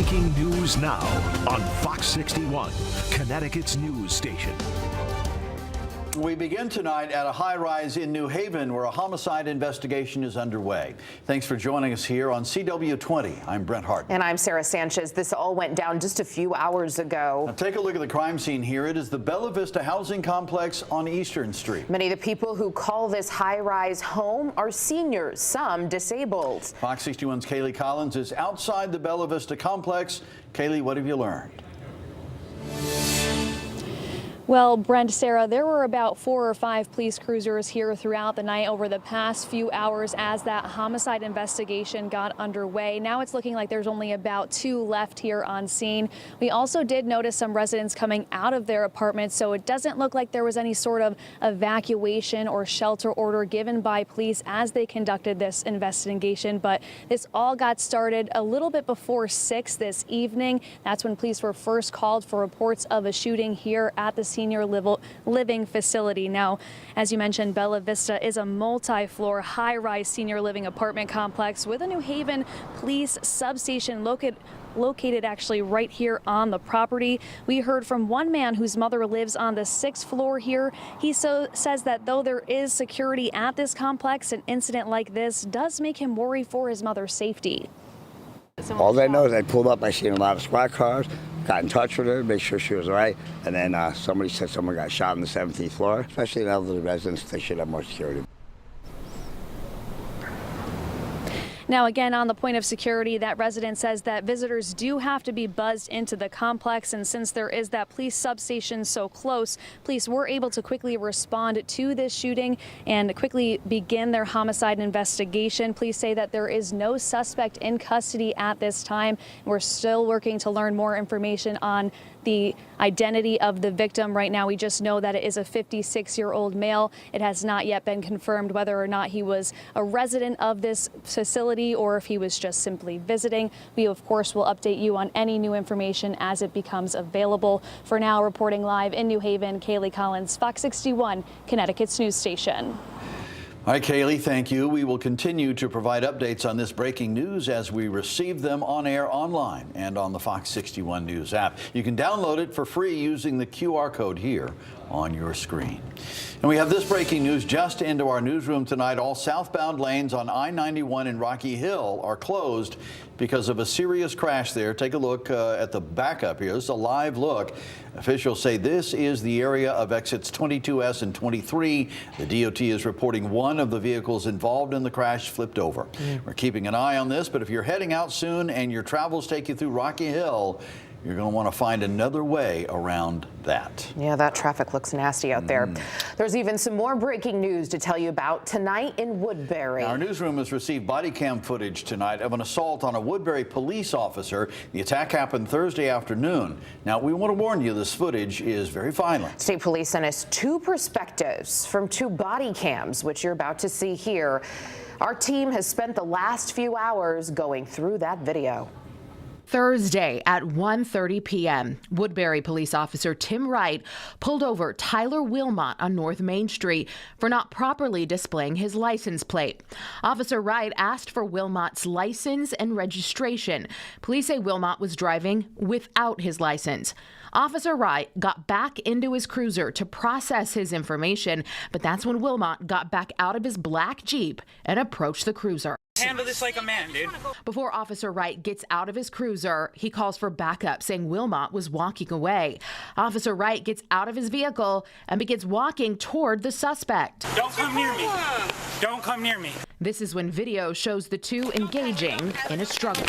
Breaking news now on Fox 61, Connecticut's news station. We begin tonight at a high-rise in New Haven where a homicide investigation is underway. Thanks for joining us here on CW20. I'm Brent Hart. And I'm Sarah Sanchez. This all went down just a few hours ago. Now take a look at the crime scene here. It is the Bella Vista housing complex on Eastern Street. Many of the people who call this high-rise home are seniors, some disabled. Fox 61's Kaylee Collins is outside the Bella Vista complex. Kaylee, what have you learned? Well, Brent, Sarah, there were about 4 or 5 police cruisers here throughout the night over the past few hours as that homicide investigation got underway. Now it's looking like there's only about 2 left here on scene. We also did notice some residents coming out of their apartments, so it doesn't look like there was any sort of evacuation or shelter order given by police as they conducted this investigation. But this all got started a little bit before 6 this evening. That's when police were first called for reports of a shooting here at the senior living facility. Now, as you mentioned, Bella Vista is a multi-floor, high-rise senior living apartment complex with a New Haven police substation located actually right here on the property. We heard from one man whose mother lives on the 6th floor here. He says that though there is security at this complex, an incident like this does make him worry for his mother's safety. All I know is I pulled up, I seen a lot of squad cars, got in touch with her, make sure she was all right, and then somebody said someone got shot on the 17th floor. Especially in elderly residents, they should have more security. Now, again, on the point of security, that resident says that visitors do have to be buzzed into the complex, and since there is that police substation so close, police were able to quickly respond to this shooting and quickly begin their homicide investigation. Police say that there is no suspect in custody at this time. We're still working to learn more information on the identity of the victim. Right now, we just know that it is a 56-year-old male. It has not yet been confirmed whether or not he was a resident of this facility or if he was just simply visiting. We, of course, will update you on any new information as it becomes available. For now, reporting live in New Haven, Kaylee Collins, Fox 61, Connecticut's news station. All right, Kaylee, thank you. We will continue to provide updates on this breaking news as we receive them on air, online, and on the Fox 61 News app. You can download it for free using the QR code here on your screen. And we have this breaking news just into our newsroom tonight. All southbound lanes on I-91 in Rocky Hill are closed because of a serious crash there. Take a look at the backup here. This is a live look. Officials say this is the area of exits 22S and 23. The DOT is reporting one of the vehicles involved in the crash flipped over. We're keeping an eye on this, but if you're heading out soon and your travels take you through Rocky Hill, you're going to want to find another way around that. Yeah, that traffic looks nasty out there. There's even some more breaking news to tell you about tonight in Woodbury. Now, our newsroom has received body cam footage tonight of an assault on a Woodbury police officer. The attack happened Thursday afternoon. Now, we want to warn you, this footage is very violent. State police sent us 2 perspectives from 2 body cams, which you're about to see here. Our team has spent the last few hours going through that video. Thursday at 1:30 p.m., Woodbury police officer Tim Wright pulled over Tyler Wilmot on North Main Street for not properly displaying his license plate. Officer Wright asked for Wilmot's license and registration. Police say Wilmot was driving without his license. Officer Wright got back into his cruiser to process his information, but that's when Wilmot got back out of his black Jeep and approached the cruiser. Handle this like a man, dude. Before Officer Wright gets out of his cruiser, he calls for backup, saying Wilmot was walking away. Officer Wright gets out of his vehicle and begins walking toward the suspect. Don't come near me. Don't come near me. This is when video shows the two engaging in a struggle.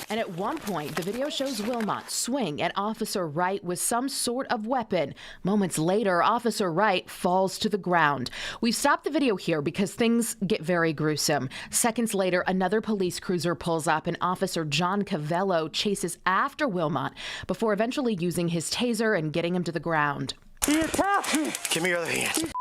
And at one point, the video shows Wilmot swing at Officer Wright with some sort of weapon. Moments later, Officer Wright falls to the ground. We've stopped the video here because things get very gruesome. Seconds later, another police cruiser pulls up and Officer John Cavello chases after Wilmot before eventually using his taser and getting him to the ground. You attacked me. Give me your other hand.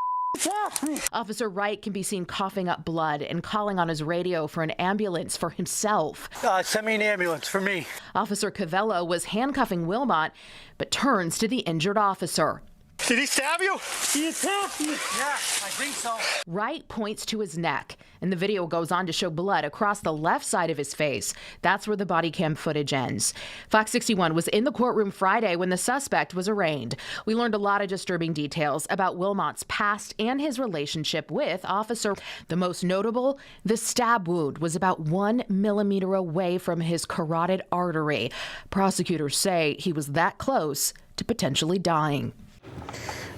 Officer Wright can be seen coughing up blood and calling on his radio for an ambulance for himself. Send me an ambulance for me. Officer Cavello was handcuffing Wilmot, but turns to the injured officer. Did he stab you? He attacked me. Yeah, I think so. Wright points to his neck, and the video goes on to show blood across the left side of his face. That's where the body cam footage ends. Fox 61 was in the courtroom Friday when the suspect was arraigned. We learned a lot of disturbing details about Wilmot's past and his relationship with Officer. The most notable, the stab wound was about 1 millimeter away from his carotid artery. Prosecutors say he was that close to potentially dying.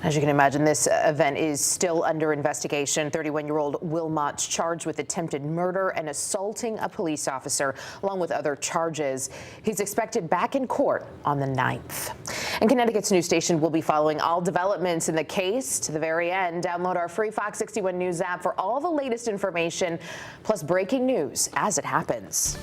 As you can imagine, this event is still under investigation. 31-year-old Wilmot's charged with attempted murder and assaulting a police officer, along with other charges. He's expected back in court on the 9th. And Connecticut's news station will be following all developments in the case to the very end. Download our free Fox 61 News app for all the latest information, plus breaking news as it happens.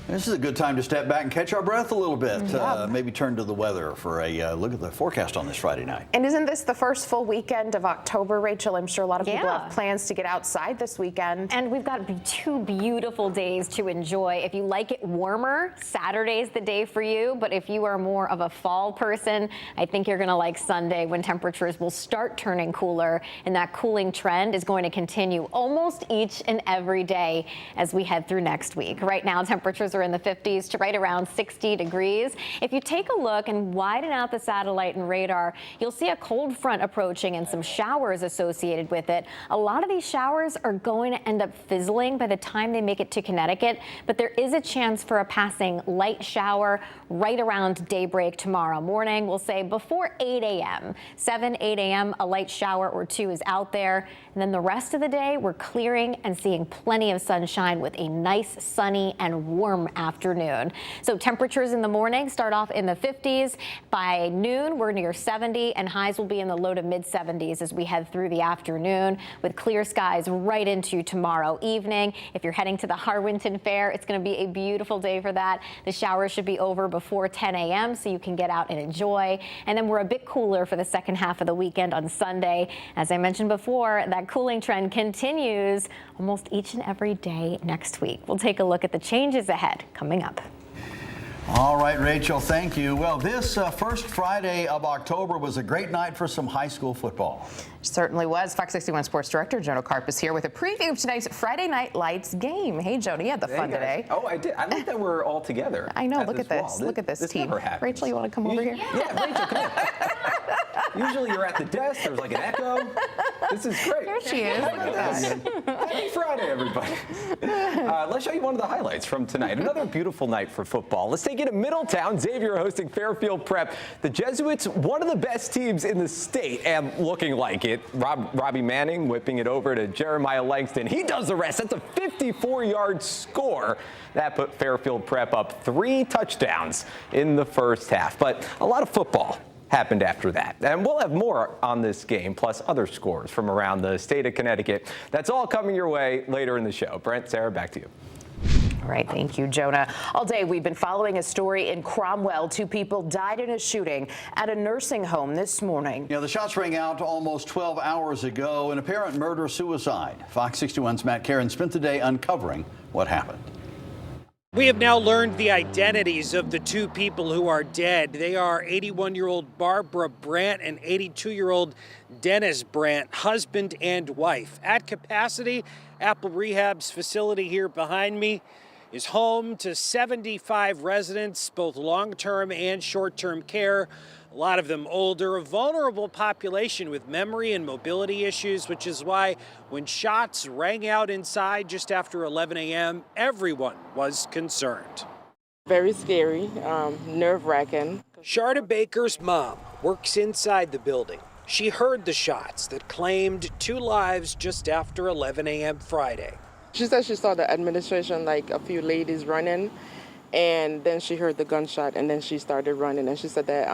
This is a good time to step back and catch our breath a little bit. Maybe turn to the weather for a look at the forecast on this Friday night. And isn't this the first full weekend of October, Rachel? I'm sure a lot of people have plans to get outside this weekend. And we've got 2 beautiful days to enjoy. If you like it warmer, Saturday's the day for you. But if you are more of a fall person, I think you're going to like Sunday when temperatures will start turning cooler. And that cooling trend is going to continue almost each and every day as we head through next week. Right now, temperatures are in the 50s to right around 60 degrees. If you take a look and widen out the satellite and radar, you'll see a cold front approaching and some showers associated with it. A lot of these showers are going to end up fizzling by the time they make it to Connecticut, but there is a chance for a passing light shower right around daybreak tomorrow morning. We'll say before 8 a.m. 7, 8 a.m. a light shower or 2 is out there. And then the rest of the day, we're clearing and seeing plenty of sunshine with a nice, sunny and warm afternoon. So temperatures in the morning start off in the 50s. By noon, we're near 70, and highs will be in the low to mid 70s as we head through the afternoon, with clear skies right into tomorrow evening. If you're heading to the Harwinton Fair, it's going to be a beautiful day for that. The showers should be over before 10 a.m. so you can get out and enjoy. And then we're a bit cooler for the second half of the weekend on Sunday. As I mentioned before, that cooling trend continues almost each and every day next week. We'll take a look at the changes ahead coming up. All right, Rachel, thank you. Well, this first Friday of October was a great night for some high school football. Certainly was. Fox 61 Sports Director Jonah Karp is here with a preview of tonight's Friday Night Lights game. Hey, Jonah, you had the fun today. Oh, I did. I like that we're all together. I know. Look at this. Look at this team. Rachel, you want to come over here? Yeah, Rachel, come on. Usually you're at the desk. There's like an echo. This is great. There she is. Look at that. Happy Friday, everybody. Let's show you one of the highlights from tonight. Another beautiful night for football. Let's take you to Middletown. Xavier hosting Fairfield Prep. The Jesuits, one of the best teams in the state, and looking like it. Robbie Manning whipping it over to Jeremiah Langston. He does the rest. That's a 54-yard score. That put Fairfield Prep up 3 touchdowns in the first half. But a lot of football happened after that. And we'll have more on this game, plus other scores from around the state of Connecticut. That's all coming your way later in the show. Brent, Sarah, back to you. All right, thank you, Jonah. All day we've been following a story in Cromwell. 2 people died in a shooting at a nursing home this morning. The shots rang out almost 12 hours ago, an apparent murder-suicide. Fox 61's Matt Karen spent the day uncovering what happened. We have now learned the identities of the 2 people who are dead. They are 81-year-old Barbara Brandt and 82-year-old Dennis Brandt, husband and wife. At capacity, Apple Rehab's facility here behind me is home to 75 residents, both long-term and short-term care. A lot of them older, a vulnerable population with memory and mobility issues, which is why when shots rang out inside just after 11 a.m., everyone was concerned. Very scary, nerve-wracking. Sharda Baker's mom works inside the building. She heard the shots that claimed 2 lives just after 11 a.m. Friday. She said she saw the administration, like a few ladies running, and then she heard the gunshot, and then she started running. And she said that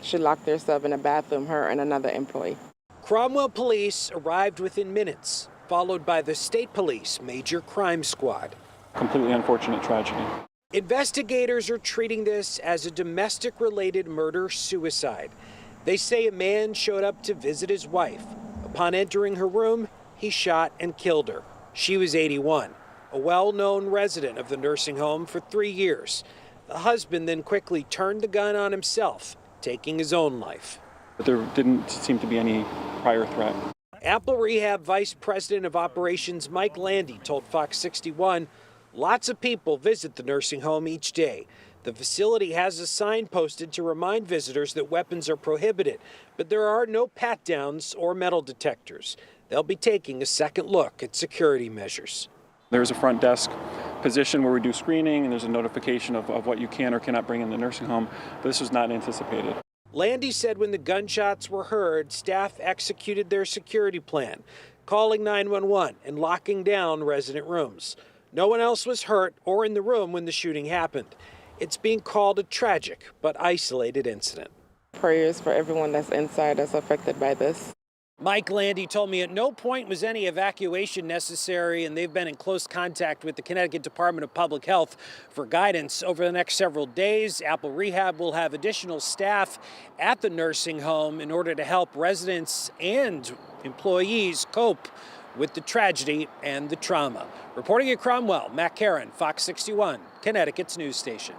she locked herself in a bathroom, her and another employee. Cromwell police arrived within minutes, followed by the state police major crime squad. Completely unfortunate tragedy. Investigators are treating this as a domestic-related murder-suicide. They say a man showed up to visit his wife. Upon entering her room, he shot and killed her. She was 81, a well-known resident of the nursing home for 3 years. The husband then quickly turned the gun on himself, taking his own life. But there didn't seem to be any prior threat. Apple Rehab Vice President of Operations Mike Landy told Fox 61 lots of people visit the nursing home each day. The facility has a sign posted to remind visitors that weapons are prohibited, but there are no pat-downs or metal detectors. They'll be taking a second look at security measures. There's a front desk position where we do screening, and there's a notification of what you can or cannot bring in the nursing home. But this was not anticipated. Landy said when the gunshots were heard, staff executed their security plan, calling 911 and locking down resident rooms. No one else was hurt or in the room when the shooting happened. It's being called a tragic but isolated incident. Prayers for everyone that's inside that's affected by this. Mike Landy told me at no point was any evacuation necessary, and they've been in close contact with the Connecticut Department of Public Health for guidance over the next several days. Apple Rehab will have additional staff at the nursing home in order to help residents and employees cope with the tragedy and the trauma. Reporting at Cromwell, Matt Caron, Fox 61, Connecticut's news station.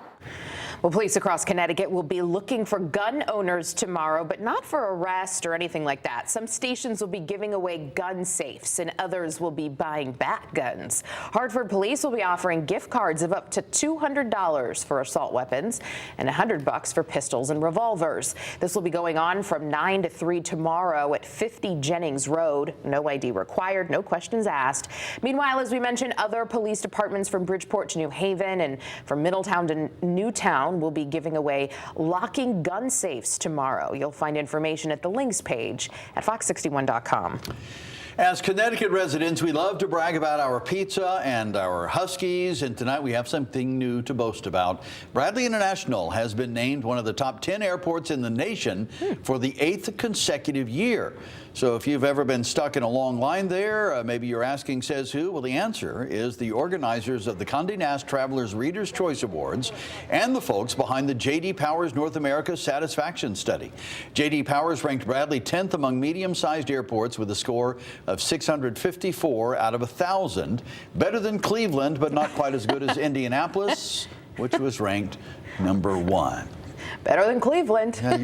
Well, police across Connecticut will be looking for gun owners tomorrow, but not for arrest or anything like that. Some stations will be giving away gun safes and others will be buying bat guns. Hartford police will be offering gift cards of up to $200 for assault weapons and $100 for pistols and revolvers. This will be going on from 9 to 3 tomorrow at 50 Jennings Road. No ID required, no questions asked. Meanwhile, as we mentioned, other police departments from Bridgeport to New Haven and from Middletown to Newtown will be giving away locking gun safes tomorrow. You'll find information at the links page at fox61.com. As Connecticut residents, we love to brag about our pizza and our Huskies, and tonight we have something new to boast about. Bradley International has been named one of the top 10 airports in the nation for the 8th consecutive year. So if you've ever been stuck in a long line there, maybe you're asking, says who? Well, the answer is the organizers of the Condé Nast Travelers Reader's Choice Awards and the folks behind the J.D. Powers North America Satisfaction Study. J.D. Powers ranked Bradley 10th among medium-sized airports with a score of 654 out of 1,000. Better than Cleveland, but not quite as good as Indianapolis, which was ranked number 1. Better than Cleveland. Yeah,